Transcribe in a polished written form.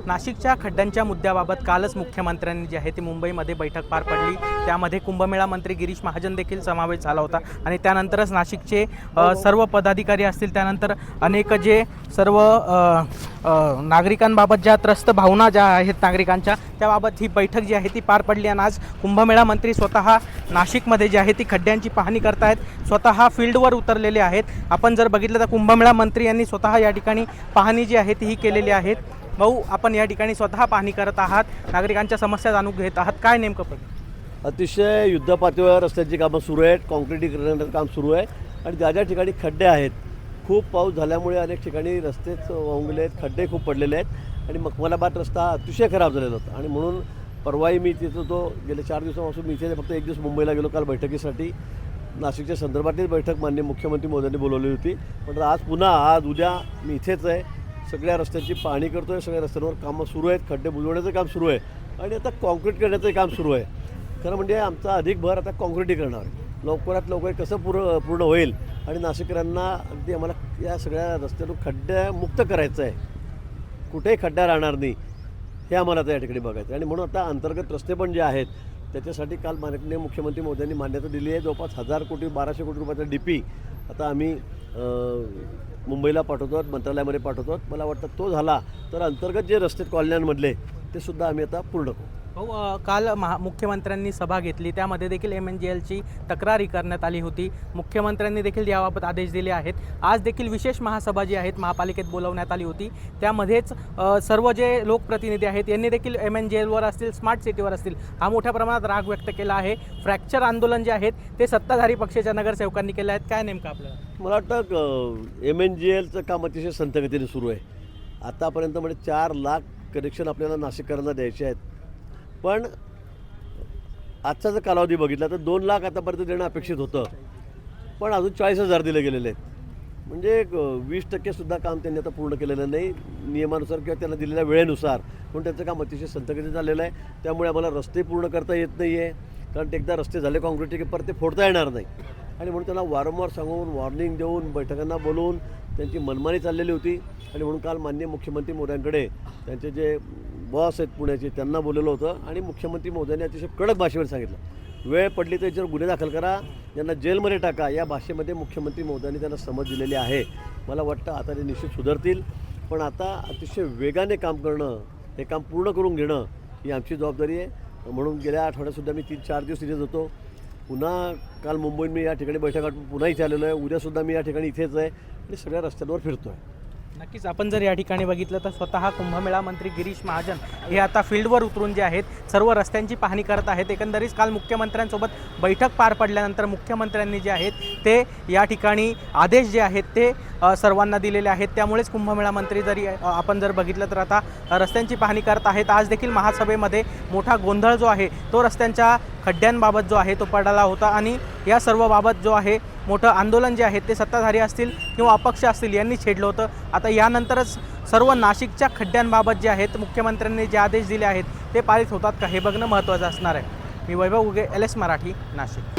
नाशिकच्या खड्ड्यांच्या मुद्द्याबाबत कालच मुख्यमंत्र्यांनी जी आहे ती मुंबईमध्ये बैठक पार पडली। त्यामध्ये कुंभमेळा मंत्री गिरीश महाजन देखील समावेश झाला होता आणि त्यानंतरच नाशिकचे सर्व पदाधिकारी असतील, त्यानंतर अनेक जे सर्व नागरिकांबाबत ज्या त्रस्त भावना ज्या आहेत नागरिकांच्या, त्याबाबत ही बैठक जी आहे ती पार पडली। आणि आज कुंभमेळा मंत्री स्वतः नाशिकमध्ये जे आहे ती खड्ड्यांची पाहणी करतायत, स्वतः फील्डवर उतरलेले आहेत। आपण जर बघितलं तर कुंभमेळा मंत्री यांनी स्वतः या ठिकाणी पाहणी जी आहे ती ही केलेली आहे। भाऊ, आपण या ठिकाणी स्वतः पाहणी करत आहात, नागरिकांच्या समस्या जाणून घेत आहात, काय नेमकं अतिशय युद्धपातळीवर रस्त्याची कामं सुरू आहेत, काँक्रिटीकरणाचं काम सुरू आहे आणि ज्या ज्या ठिकाणी खड्डे आहेत, खूप पाऊस झाल्यामुळे अनेक ठिकाणी रस्तेच वाहून गेले आहेत, खड्डे खूप पडलेले आहेत आणि मखमलाबाद रस्ता अतिशय खराब झालेला होता आणि म्हणून परवाही मी तिथं तो गेल्या 4 दिवसापासून मी इथे फक्त 1 दिवस मुंबईला गेलो काल बैठकीसाठी। नाशिकच्या संदर्भातलीच बैठक माननीय मुख्यमंत्री मोदींनी बोलवली होती, पण आज पुन्हा आज उद्या मी इथेच आहे, सगळ्या रस्त्यांची पाहणी करतो आहे, सगळ्या रस्त्यांवर कामं सुरू आहेत, खड्डे बुजवण्याचं काम सुरू आहे आणि आता कॉन्क्रीट करण्याचं काम सुरू आहे। खरं म्हणजे आमचा अधिक भर आता कॉन्क्रिटीकरणावर आहे, लवकरात लवकर कसं पूर्ण होईल आणि नाशिकरांना अगदी आम्हाला या सगळ्या रस्त्यातून खड्ड्यामुक्त करायचं आहे, कुठेही खड्डा राहणार नाही हे आम्हाला आता या ठिकाणी बघायचं आहे। आणि म्हणून आता अंतर्गत रस्ते पण जे आहेत त्याच्यासाठी काल माननीय मुख्यमंत्री मोदींनी मान्यता दिली आहे। जवळपास 1000 कोटी 1200 कोटी रुपयाचा DP आता आम्ही मुंबईला पाठवतो, मंत्रालयामध्ये पाठवतो। मला वाटतं तो झाला तर अंतर्गत जे रस्ते कॉलन्यांमधले ते सुद्धा आम्ही आता पूर्ण करू। भाऊ, काल मुख्यमंत्र्यांनी सभा घेतली, त्यामध्ये देखील MNGLची तक्रारी करण्यात आली होती। मुख्यमंत्र्यांनी देखील याबाबत आदेश दिले आहेत। आज देखील विशेष महासभा जी आहेत महापालिकेत बोलवण्यात आली होती, त्यामध्येच सर्व जे लोकप्रतिनिधी आहेत यांनी देखील MNGLवर असतील, स्मार्ट सिटीवर असतील, हा मोठ्या प्रमाणात राग व्यक्त केला आहे। फ्रॅक्चर आंदोलन जे आहेत ते सत्ताधारी पक्षाच्या नगरसेवकांनी केलं आहेत, काय नेमकं आपल्याला मला वाटतं MNGLचं काम अतिशय संथगतीने सुरू आहे। आतापर्यंत म्हणजे 4 लाख कनेक्शन आपल्याला नाशिककरांना द्यायचे आहेत, पण आजचा जर कालावधी बघितला तर 2 लाख आतापर्यंत देणं अपेक्षित होतं, पण अजून 40,000 दिले गेलेले आहेत। म्हणजे 20% सुद्धा काम त्यांनी आता पूर्ण केलेलं नाही नियमानुसार किंवा त्यांना दिलेल्या वेळेनुसार, म्हणून त्यांचं काम अतिशय संथगतीने झालेलं आहे। त्यामुळे आम्हाला रस्ते पूर्ण करता येत नाही आहे, कारण ते एकदा रस्ते झाले काँक्रीट की परत ते फोडता येणार नाही आणि म्हणून त्यांना वारंवार सांगून वॉर्निंग देऊन बैठकांना बोलवून त्यांची मनमानी चाललेली होती आणि म्हणून काल माननीय मुख्यमंत्री मोदयांकडे त्यांचे जे बॉस आहेत पुण्याचे त्यांना बोलवलं होतं आणि मुख्यमंत्री मोदयांनी अतिशय कडक भाषेवर सांगितलं, वेळ पडली तर याच्यावर गुन्हे दाखल करा, यांना जेलमध्ये टाका, या भाषेमध्ये मुख्यमंत्री मोदयांनी त्यांना समज दिलेली आहे। मला वाटतं आता ते निश्चित सुधारतील, पण आता अतिशय वेगाने काम करणं, हे काम पूर्ण करून घेणं ही आमची जबाबदारी आहे। म्हणून गेल्या आठवड्यातसुद्धा मी 3-4 दिवस इथेच होतो, पुन्हा काल मुंबईत मी या ठिकाणी बैठक आटून पुन्हा इथे आलेलो आहे, उद्यासुद्धा मी या ठिकाणी इथेच आहे आणि सगळ्या रस्त्यांवर फिरतो आहे। नक्कीच आपण जर या ठिकाणी बघितलं तर स्वतः कुंभमेळा मंत्री गिरीश महाजन हे आता फील्डवर उतरून जे आहेत सर्व रस्त्यांची पाहणी करत आहेत। एकंदरीत काल मुख्यमंत्र्यांसोबत बैठक पार पडल्यानंतर मुख्यमंत्र्यांनी जे आहेत ते या ठिकाणी आदेश जे आहेत ते सर्वांना दिलेले आहेत। त्यामुळेच कुंभमेळा मंत्री जरी आपण जर बघितलं तर आता रस्त्यांची पाहणी करत आहेत। आज देखील महासभेमध्ये मोठा गोंधळ जो आहे तो रस्त्यांच्या खड्ड्यांबाबत जो आहे तो पडला होता आणि या सर्व बाबत जो आहे मोठं आंदोलन जे आहे ते सत्ताधारी असतील किंवा अपक्ष असतील यांनी छेडलं होतं। आता यानंतरच सर्व नाशिकच्या खड्ड्यांबाबत जे आहेत मुख्यमंत्र्यांनी जे आदेश दिले आहेत ते पारित होतात का हे बघणं महत्त्वाचं असणार आहे। मी वैभव उगे, LS मराठी, नाशिक।